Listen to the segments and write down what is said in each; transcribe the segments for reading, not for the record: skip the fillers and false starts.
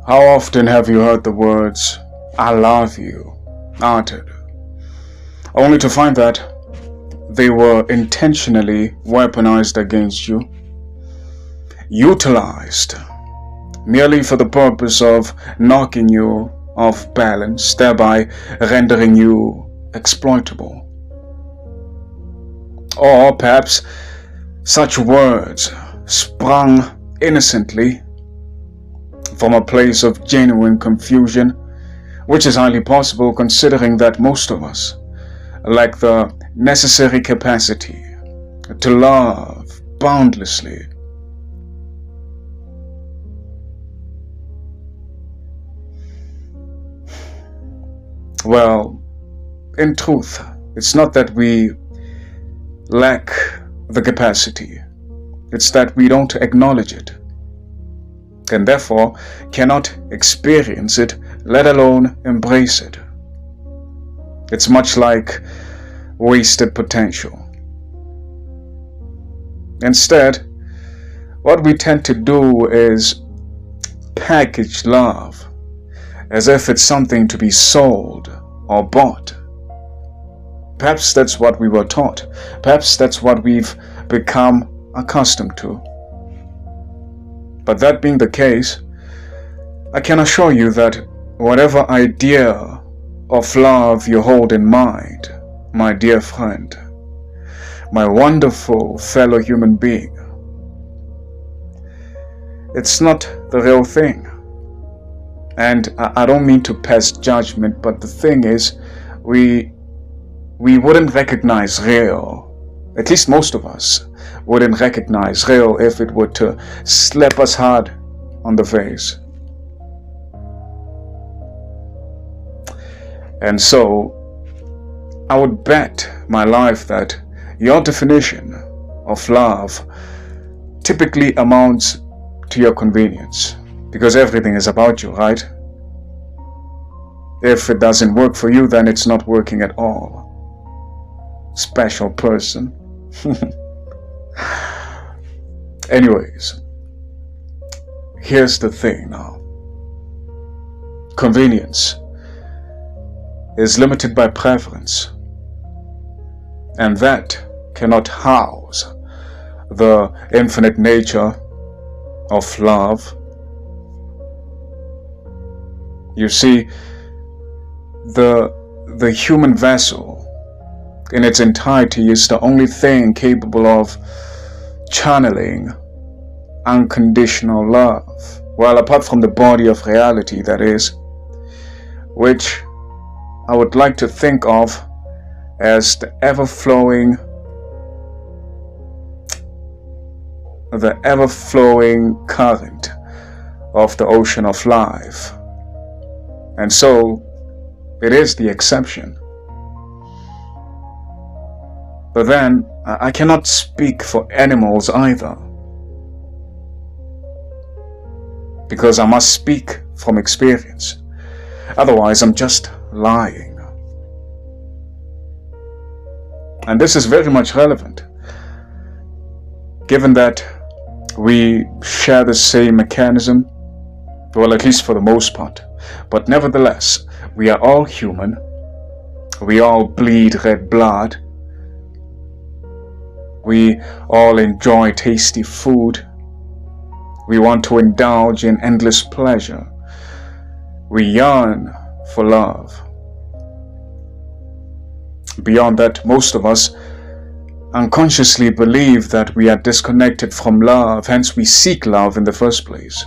How often have you heard the words, "I love you," uttered, only to find that they were intentionally weaponized against you, utilized merely for the purpose of knocking you off balance, thereby rendering you exploitable? Or perhaps such words sprung innocently from a place of genuine confusion, which is highly possible considering that most of us lack the necessary capacity to love boundlessly. Well, in truth, it's not that we lack the capacity, it's that we don't acknowledge it, and therefore cannot experience it, let alone embrace it. It's much like wasted potential. Instead, what we tend to do is package love as if it's something to be sold or bought. Perhaps that's what we were taught. Perhaps that's what we've become accustomed to. But that being the case, I can assure you that whatever idea of love you hold in mind, my dear friend, my wonderful fellow human being, it's not the real thing. And I don't mean to pass judgment, but the thing is, we wouldn't recognize real, at least most of us wouldn't recognize real if it were to slap us hard on the face. And so, I would bet my life that your definition of love typically amounts to your convenience, because everything is about you, right? If it doesn't work for you, then it's not working at all. Special person. Anyways, here's the thing now. Convenience is limited by preference, and that cannot house the infinite nature of love. You see, the human vessel in its entirety is the only thing capable of channeling unconditional love. Well, apart from the body of reality, that is, which I would like to think of as the ever-flowing current of the ocean of life. And so, it is the exception. But then, I cannot speak for animals either, because I must speak from experience. Otherwise, I'm just lying. And this is very much relevant, given that we share the same mechanism, well, at least for the most part. But nevertheless, we are all human. We all bleed red blood. We all enjoy tasty food. We want to indulge in endless pleasure. We yearn for love. Beyond that, most of us unconsciously believe that we are disconnected from love, hence we seek love in the first place.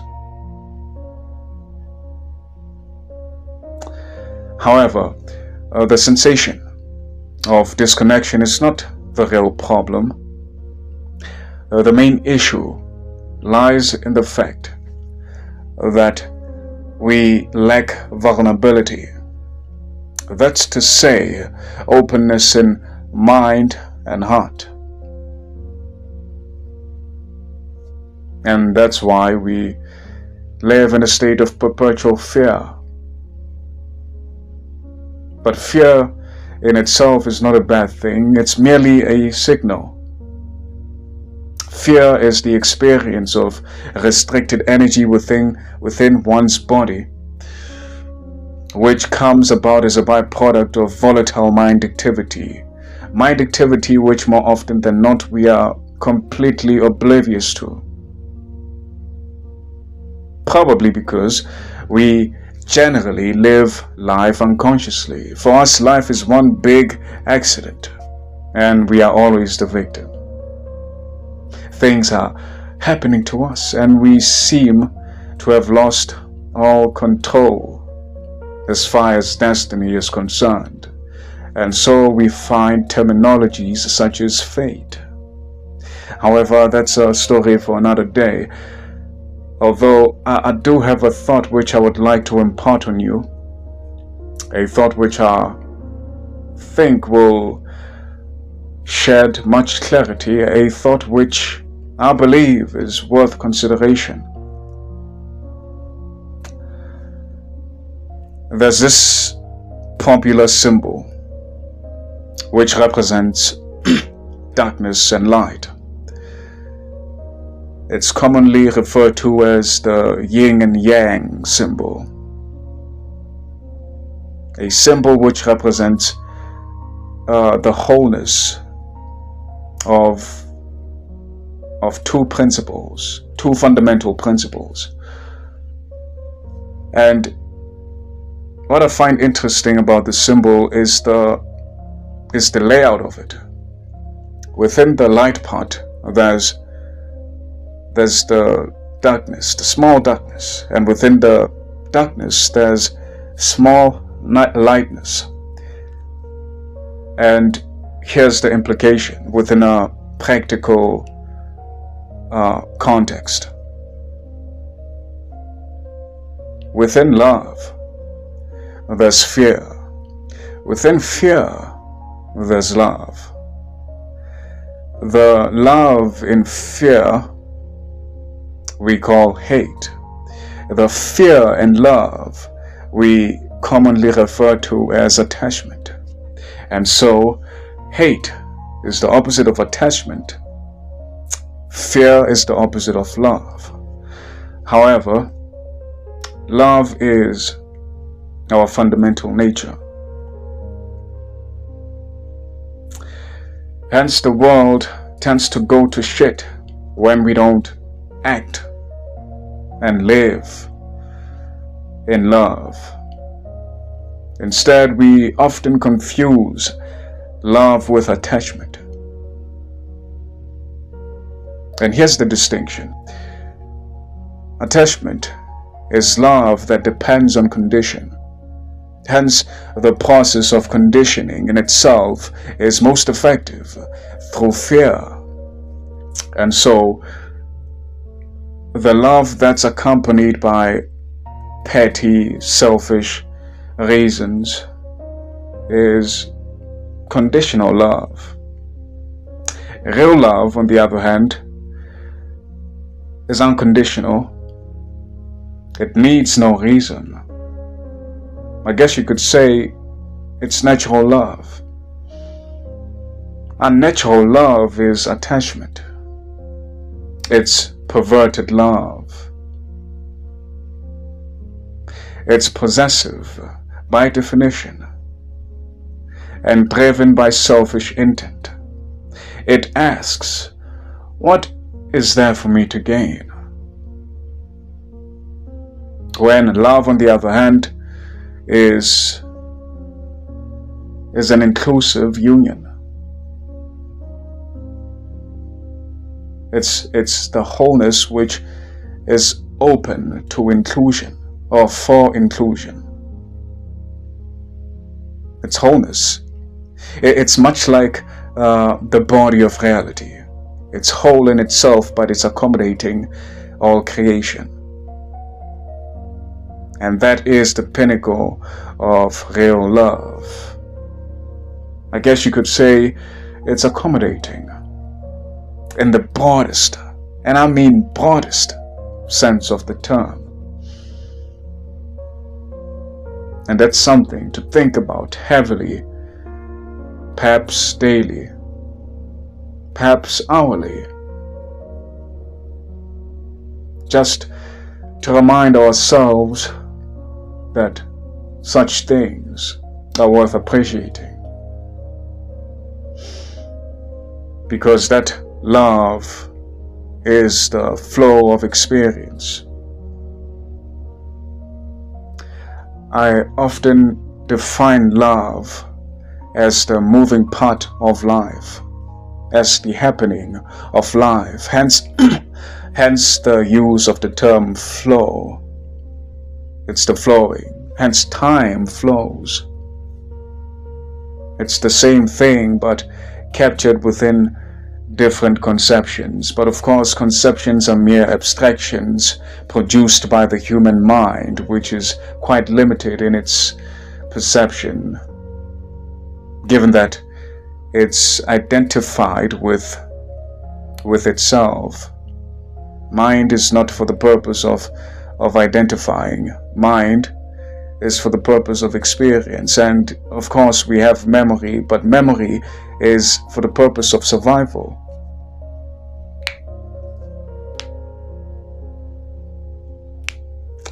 However, the sensation of disconnection is not the real problem. The main issue lies in the fact that we lack vulnerability. That's to say, openness in mind and heart. And that's why we live in a state of perpetual fear. But fear in itself is not a bad thing, it's merely a signal. Fear is the experience of restricted energy within one's body, which comes about as a byproduct of volatile mind activity. Mind activity which more often than not we are completely oblivious to. Probably because we generally live life unconsciously. For us, life is one big accident, and we are always the victim. Things are happening to us, and we seem to have lost all control as far as destiny is concerned. And so we find terminologies such as fate. However, that's a story for another day. Although I do have a thought which I would like to impart on you, a thought which I think will shed much clarity, a thought which I believe is worth consideration. There's this popular symbol which represents darkness and light. It's commonly referred to as the yin and yang symbol. A symbol which represents the wholeness of two principles, two fundamental principles. And what I find interesting about the symbol is the layout of it. Within the light part, there's the darkness, the small darkness, and within the darkness there's small lightness. And here's the implication within a practical context. Within love, there's fear. Within fear, there's love. The love in fear we call hate. The fear and love we commonly refer to as attachment. And so, hate is the opposite of attachment. Fear is the opposite of love. However, love is our fundamental nature. Hence, the world tends to go to shit when we don't act and live in love. Instead, we often confuse love with attachment. And here's the distinction. Attachment is love that depends on condition. Hence, the process of conditioning in itself is most effective through fear. And so, the love that's accompanied by petty, selfish reasons is conditional love. Real love, on the other hand, is unconditional. It needs no reason. I guess you could say it's natural love. Unnatural love is attachment. It's perverted love. It's possessive by definition and driven by selfish intent. It asks, what is there for me to gain? When love, on the other hand, is an inclusive union. It's the wholeness which is open to inclusion or for inclusion. It's wholeness. It's much like the body of reality. It's whole in itself, but it's accommodating all creation. And that is the pinnacle of real love. I guess you could say it's accommodating in the broadest, and I mean broadest, sense of the term. And that's something to think about heavily, perhaps daily, perhaps hourly, just to remind ourselves that such things are worth appreciating. Because that love is the flow of experience. I often define love as the moving part of life, as the happening of life, hence the use of the term flow. It's the flowing, hence time flows. It's the same thing but captured within different conceptions. But of course, conceptions are mere abstractions produced by the human mind, which is quite limited in its perception, given that it's identified with itself. Mind is not for the purpose of identifying. Mind is for the purpose of experience. And of course we have memory, but memory is for the purpose of survival.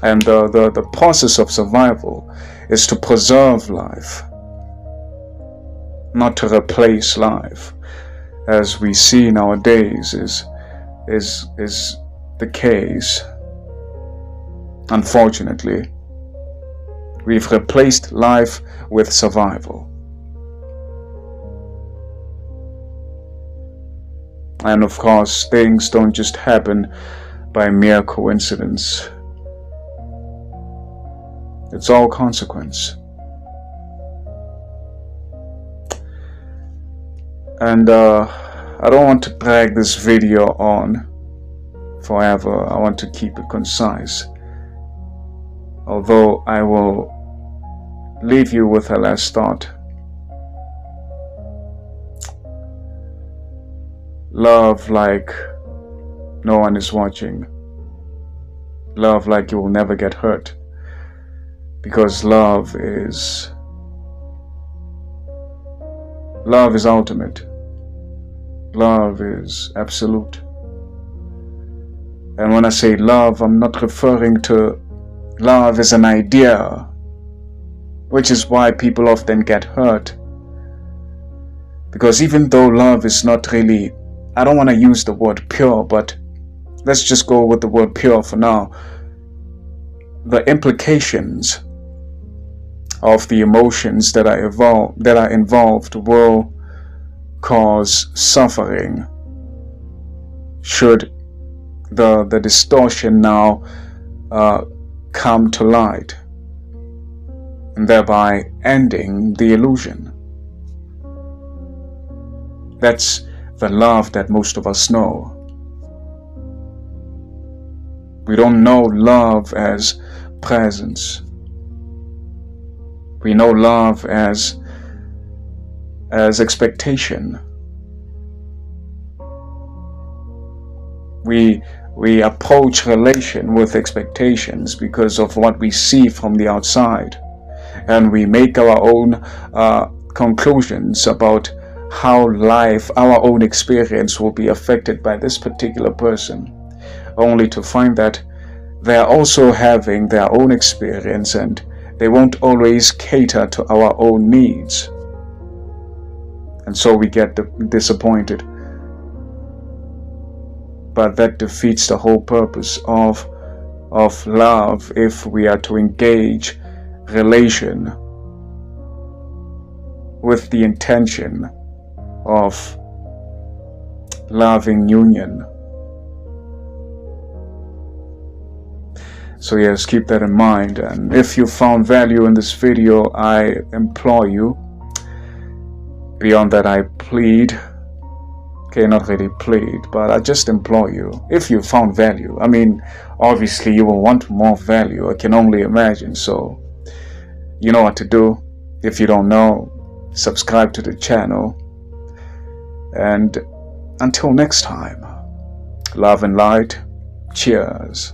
And the process of survival is to preserve life, not to replace life, as we see nowadays is the case. Unfortunately, we've replaced life with survival. And of course, things don't just happen by mere coincidence. It's all consequence. And I don't want to drag this video on forever. I want to keep it concise. Although I will leave you with a last thought. Love like no one is watching. Love like you will never get hurt. Because love is ultimate. Love is absolute. And when I say love, I'm not referring to love as an idea, which is why people often get hurt. Because even though love is not really, I don't want to use the word pure, but let's just go with the word pure for now. The implications of the emotions that are involved will cause suffering should the distortion now come to light, and thereby ending the illusion. That's the love that most of us know. We don't know love as presence. We know love as expectation. We approach relation with expectations because of what we see from the outside, and we make our own conclusions about how life, our own experience, will be affected by this particular person, only to find that they are also having their own experience and they won't always cater to our own needs. And so we get disappointed. But that defeats the whole purpose of love if we are to engage relation with the intention of loving union. So yes, keep that in mind. And if you found value in this video, I implore you, beyond that I plead, okay, not really plead, but I just implore you, if you found value, I mean, obviously you will want more value, I can only imagine, so you know what to do. If you don't know, subscribe to the channel, and until next time, love and light, cheers.